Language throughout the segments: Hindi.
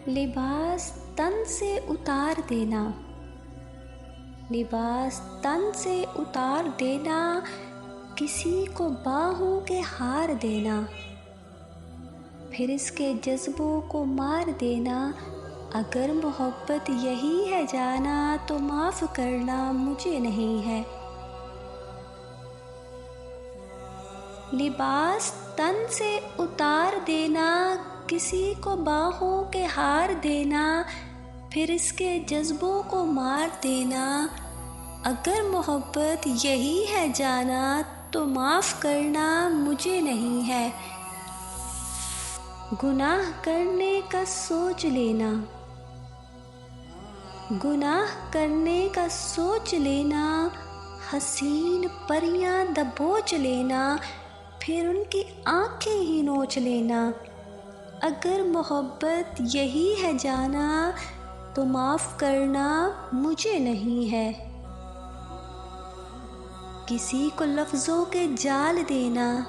लिबास तन से उतार देना, लिबास तन से उतार देना, किसी को बाहों के हार देना, फिर इसके जज्बों को मार देना। अगर मोहब्बत यही है जाना, तो माफ़ करना मुझे नहीं है। लिबास तन से उतार देना, किसी को बाहों के हार देना, फिर इसके जज्बों को मार देना। अगर मोहब्बत यही है जाना, तो माफ़ करना मुझे नहीं है। गुनाह करने का सोच लेना, गुनाह करने का सोच लेना, हसीन परियां दबोच लेना, फिर उनकी आंखें ही नोच लेना। अगर मोहब्बत यही है जाना, तो माफ़ करना मुझे नहीं है। किसी को लफ्ज़ों के जाल देना,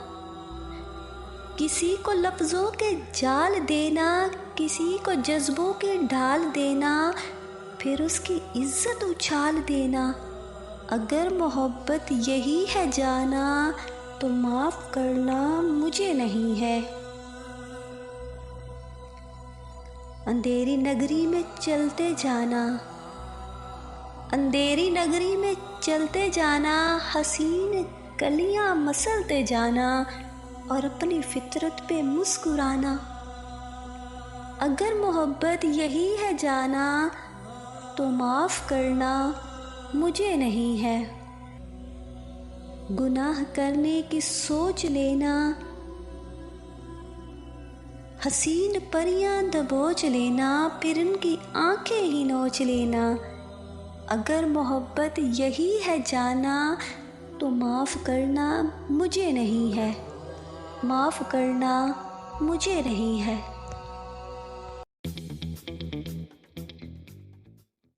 किसी को लफ्ज़ों के जाल देना, किसी को जज्बों के ढाल देना, फिर उसकी इज्जत उछाल देना। अगर मोहब्बत यही है जाना, तो माफ़ करना मुझे नहीं है। अंधेरी नगरी में चलते जाना, अंधेरी नगरी में चलते जाना, हसीन कलियां मसलते जाना और अपनी फितरत पे मुस्कुराना। अगर मोहब्बत यही है जाना, तो माफ़ करना मुझे नहीं है। गुनाह करने की सोच लेना, हसीन परियां दबोच लेना, फिर उनकी आंखें ही नोच लेना। अगर मोहब्बत यही है जाना, तो माफ़ करना मुझे नहीं है। माफ़ करना मुझे नहीं है।